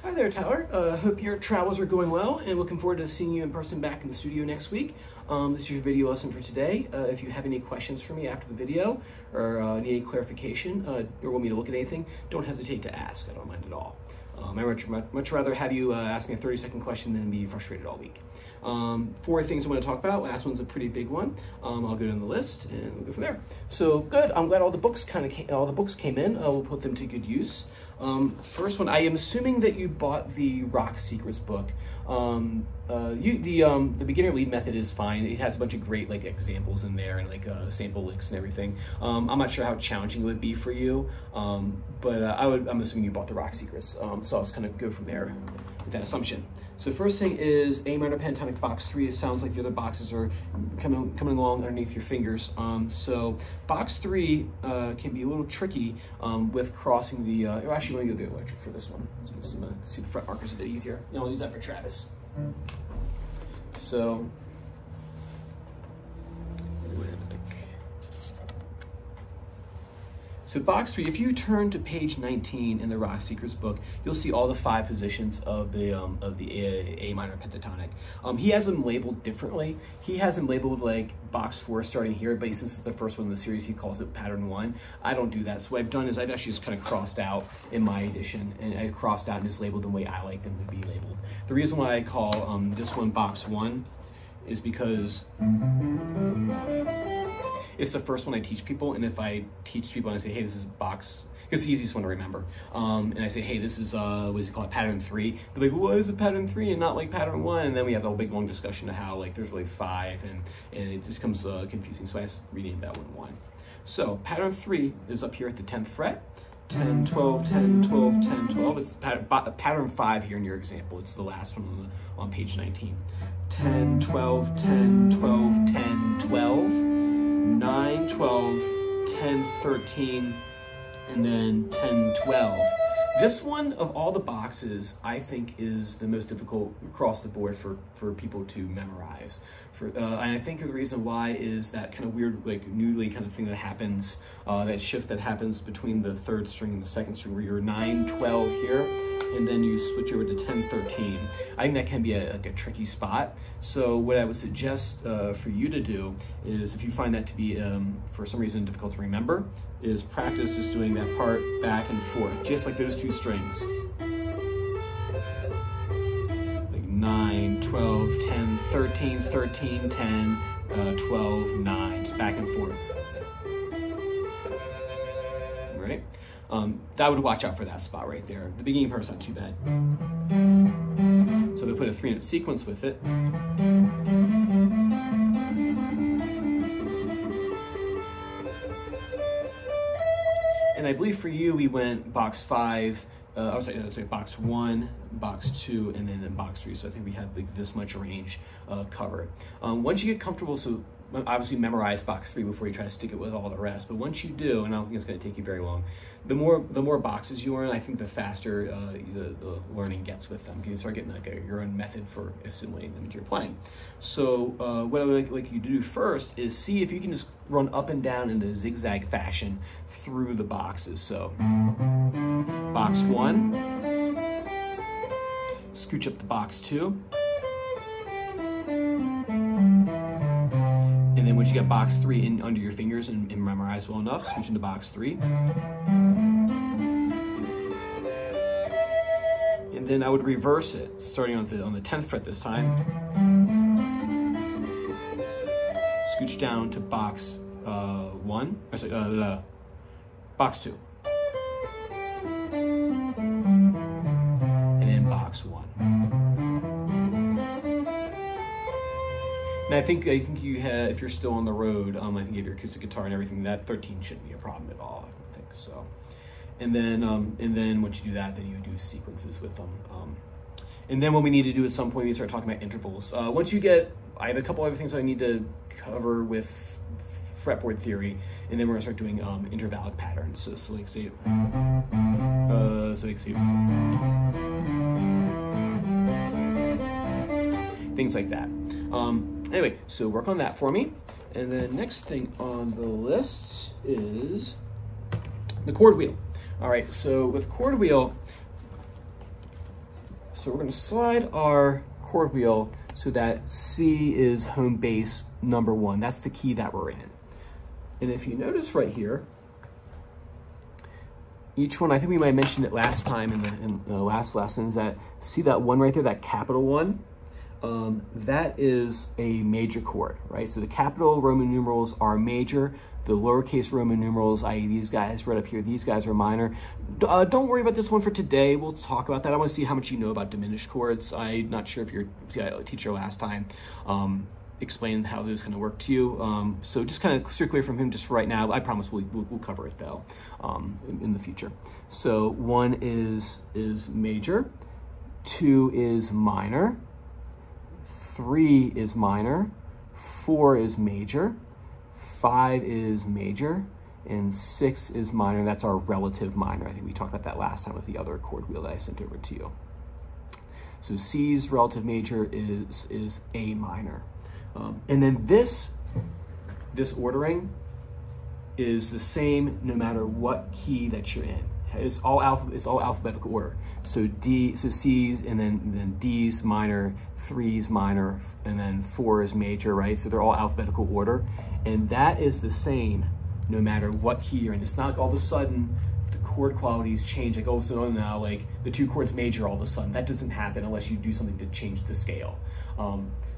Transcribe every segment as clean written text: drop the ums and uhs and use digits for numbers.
Hi there, Tyler. Hope your travels are going well and looking forward to seeing you in person back in the studio next week. This is your video lesson for today. If you have any questions for me after the video or need any clarification or want me to look at anything, don't hesitate to ask. I don't mind at all. I much rather have you ask me a 30-second question than be frustrated all week. 4 things I want to talk about. Last one's a pretty big one. I'll go down the list and we'll go from there. So good. I'm glad all the books came in. We'll put them to good use. First one, I am assuming that you bought the Rock Secrets book. The beginner lead method is fine. It has a bunch of great examples in there and sample licks and everything. I'm not sure how challenging it would be for you, but I'm assuming you bought the Rock Secrets. So I'll just kind of go from there with that assumption. So first thing is A minor pentatonic box 3. It sounds like the other boxes are coming along underneath your fingers. So box 3 can be a little tricky with crossing the, actually I'm gonna go the electric for this one. So let's see the fret markers a bit easier. And I'll use that for Travis. So, so box 3, if you turn to page 19 in the Rock Secrets book, you'll see all the 5 positions of the A minor pentatonic. He has them labeled differently. He has them labeled like box 4 starting here, but since it's the first one in the series, he calls it pattern 1. I don't do that. So what I've done is I've actually just kind of crossed out in my edition, and I've crossed out and just labeled the way I like them to be labeled. The reason why I call this one box 1 is because it's the first one I teach people, and if I teach people and I say, hey, this is box, it's the easiest one to remember, and I say, hey, this is, what is it called, pattern 3, they're like, well, why is it pattern 3 and not like pattern 1? And then we have a whole big long discussion of how there's really 5, and it just becomes confusing, so I just renamed that one 1. So pattern 3 is up here at the 10th fret, 10, 12, 10, 12, 10, 12. It's pattern 5 here in your example. It's the last one on page 19. 10, 12, 10, 12, 10, 12, 9, 12, 10, 13, and then 10, 12. This one, of all the boxes, I think is the most difficult across the board for people to memorize. And I think the reason why is that kind of weird, noodly kind of thing that happens, that shift that happens between the 3rd string and the 2nd string, where you're 9, 12 here, and then you switch over to 10, 13. I think that can be a tricky spot. So what I would suggest for you to do is, if you find that to be, for some reason, difficult to remember, is practice just doing that part back and forth, just like those 2 strings. 9, 12, 10, 13, 13, 10, 12, 9, just back and forth. Right? That would watch out for that spot right there. The beginning part's not too bad. So we put a 3-note sequence with it. And I believe for you, we went box 5, I was say box 1, box 2, and then in box 3. So I think we had this much range covered. Once you get comfortable, so obviously memorize box 3 before you try to stick it with all the rest. But once you do, and I don't think it's going to take you very long, the more boxes you learn, I think the faster the learning gets with them. You start getting your own method for assimilating them into your playing. So what I would like you to do first is see if you can just run up and down in a zigzag fashion through the boxes. So box 1, scooch up to box 2, and then once you get box 3 in under your fingers and memorize well enough, scooch into box 3. And then I would reverse it, starting on the 10th fret this time. Scooch down to box 1, or sorry, box 2. And then box 1. And I think you have, if you're still on the road, I think you have your acoustic guitar and everything, that 13 shouldn't be a problem at all, I don't think so. And then once you do that, then you do sequences with them. And then what we need to do at some point, we start talking about intervals. Once you get, I have a couple other things I need to cover with fretboard theory, and then we're gonna start doing intervallic patterns. So like say, things like that. Anyway, so work on that for me. And then next thing on the list is the chord wheel. All right, so with chord wheel, So we're gonna slide our chord wheel so that C is home base number 1. That's the key that we're in. And if you notice right here, each one, I think we might have mentioned it last time in the last lessons, that see that 1 right there, that capital 1? That is a major chord, right? So the capital Roman numerals are major. The lowercase Roman numerals, i.e. these guys right up here, these guys are minor. Don't worry about this one for today. We'll talk about that. I want to see how much you know about diminished chords. I'm not sure if your teacher last time explained how those kind of work to you. So just kind of steer away from him just for right now. I promise we'll cover it though in the future. So 1 is major, 2 is minor, 3 is minor, 4 is major, 5 is major, and 6 is minor. That's our relative minor. I think we talked about that last time with the other chord wheel that I sent over to you. So C's relative major is A minor. And then this ordering is the same no matter what key that you're in. It's all alphabetical order. So C's and then D's minor, 3's minor, and then 4 is major, right? So they're all alphabetical order. And that is the same no matter what key you're in. It's not like all of a sudden the chord qualities change, like all of a sudden now, like the 2 chords major all of a sudden. That doesn't happen unless you do something to change the scale.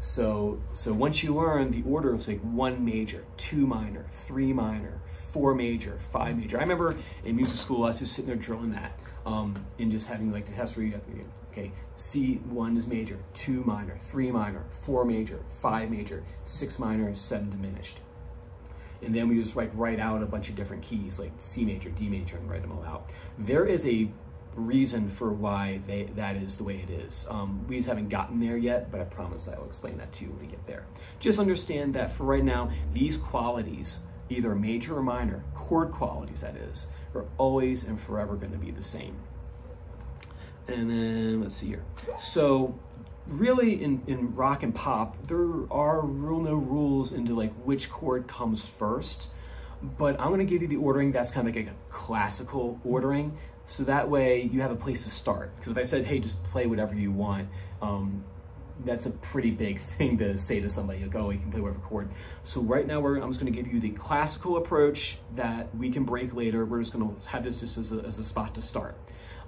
So once you learn the order, it's like 1 major, 2 minor, 3 minor, 4 major, 5 major. I remember in music school, I was just sitting there drilling that and just having like the test where you have to, okay, C1 is major, 2 minor, 3 minor, 4 major, 5 major, 6 minor, and 7 diminished. And then we just like write out a bunch of different keys like C major, D major, and write them all out. There is a reason for why that is the way it is. We just haven't gotten there yet, but I promise I will explain that to you when we get there. Just understand that for right now, these qualities, either major or minor, chord qualities that is, are always and forever going to be the same. And then let's see here. So really in rock and pop, there are no rules into like which chord comes first, but I'm going to give you the ordering that's kind of like a classical ordering. So that way you have a place to start. Because if I said, hey, just play whatever you want, that's a pretty big thing to say to somebody. Like, oh, you can play whatever chord. So right now I'm just gonna give you the classical approach that we can break later. We're just gonna have this just as a spot to start.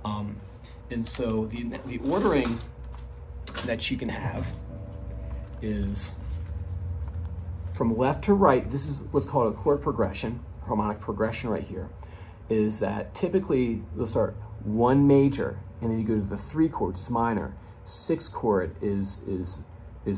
And so the ordering that you can have is from left to right. This is what's called a chord progression, harmonic progression right here. Is that typically you'll start 1 major and then you go to the 3 chord, it's minor, 6 chord is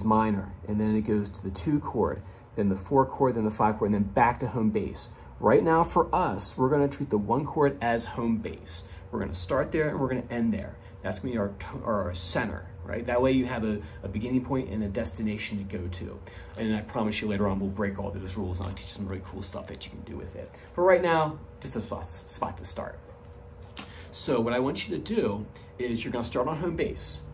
minor, and then it goes to the 2 chord, then the 4 chord, then the 5 chord, and then back to home base. Right now for us, we're gonna treat the 1 chord as home base. We're gonna start there and we're gonna end there. That's gonna be our center, right? That way you have a beginning point and a destination to go to. And I promise you later on, we'll break all those rules and I'll teach you some really cool stuff that you can do with it. For right now, just a spot to start. So what I want you to do is you're gonna start on home base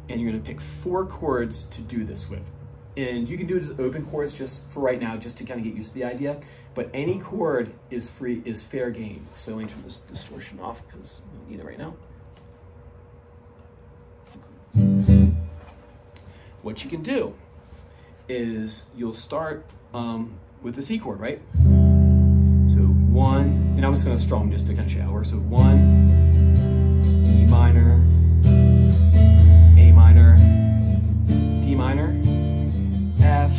and you're gonna pick 4 chords to do this with. And you can do it as open chords just for right now, just to kind of get used to the idea. But any chord is fair game. So let me turn this distortion off because we don't need it right now. What you can do is you'll start with the C chord, right? So 1, and I'm just going to strum just to kind of show how. So 1, E minor, A minor, D minor, F,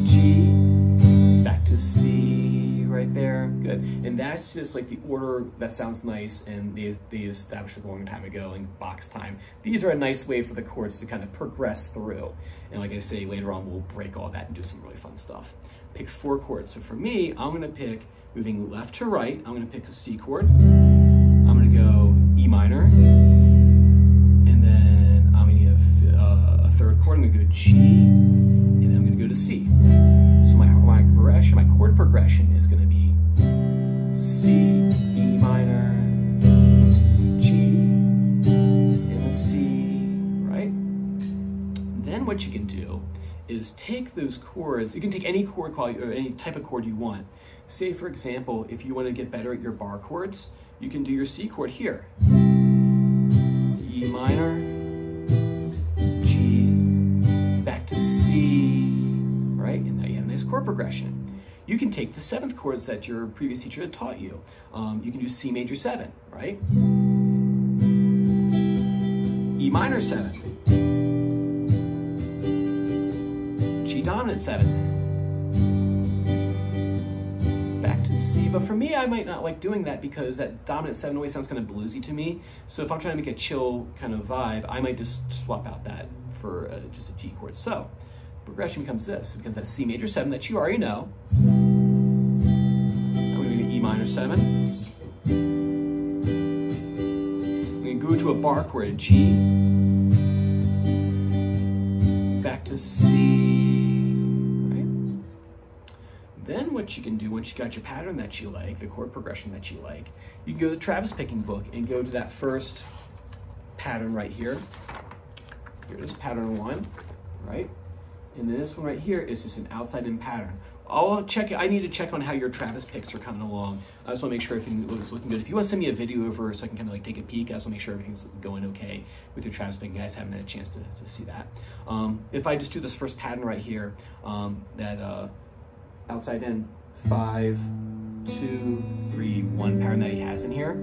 G, back to C right there. Good. And that's just like the order that sounds nice, and they established it a long time ago in box time. These are a nice way for the chords to kind of progress through. And like I say, later on we'll break all that and do some really fun stuff. Pick 4 chords. So for me, I'm gonna pick, moving left to right, I'm gonna pick a C chord. I'm gonna go E minor, and then I'm gonna need a 3rd chord. I'm gonna go G, and then I'm gonna go to C. So my chord progression is gonna be C, E minor, G, and then C, right? Then what you can do is take those chords. You can take any chord quality or any type of chord you want. Say, for example, if you want to get better at your bar chords, you can do your C chord here. E minor, chord progression. You can take the 7th chords that your previous teacher had taught you. You can do C major 7, right? E minor 7. G dominant 7. Back to C. But for me, I might not like doing that because that dominant 7 always sounds kind of bluesy to me. So if I'm trying to make a chill kind of vibe, I might just swap out that for just a G chord. So progression becomes this. It becomes that C major 7 that you already know. Now we're going to E minor 7. We're going to go to a bar chord, a G, back to C, right? Then what you can do once you got your pattern that you like, the chord progression that you like, you can go to the Travis picking book and go to that first pattern right here. Here it is, pattern 1, right? And then this one right here is just an outside-in pattern. I'll check. I need to check on how your Travis picks are coming along. I just want to make sure everything is looking good. If you want to send me a video over so I can kind of like take a peek, I just want to make sure everything's going okay with your Travis pick. You guys haven't had a chance to see that. If I just do this first pattern right here, that outside in 5, 2, 3, 1 pattern that he has in here.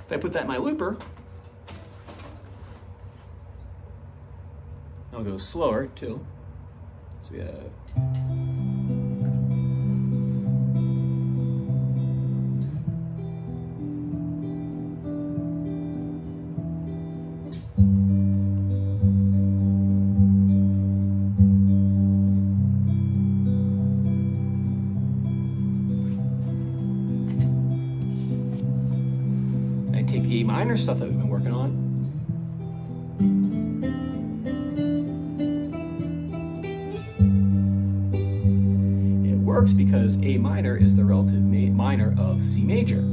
If I put that in my looper, I'll go slower too. So we have take the A minor stuff that we've been working on. It works because A minor is the relative minor of C major.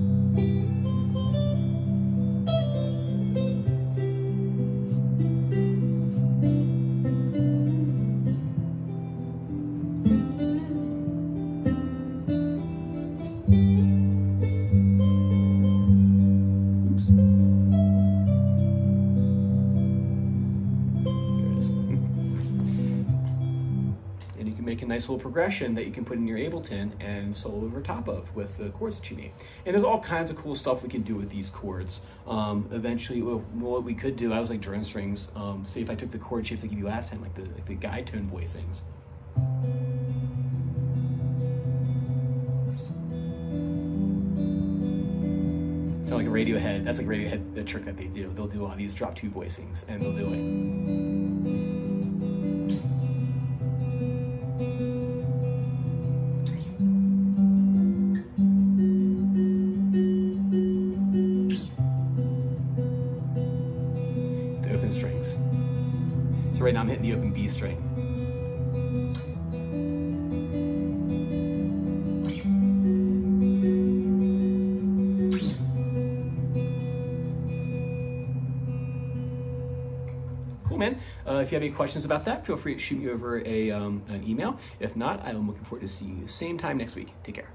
Make a nice little progression that you can put in your Ableton and solo over top of with the chords that you need. And there's all kinds of cool stuff we can do with these chords. Eventually, what we could do, I was like drum strings. Say if I took the chord shapes I gave you last time, like the guide tone voicings. Sound like a Radiohead. That's like Radiohead, the trick that they do. They'll do all these drop 2 voicings, and they'll do it. Strings. So right now I'm hitting the open B string. Cool, man. If you have any questions about that, feel free to shoot me over an email. If not, I'm looking forward to seeing you same time next week. Take care.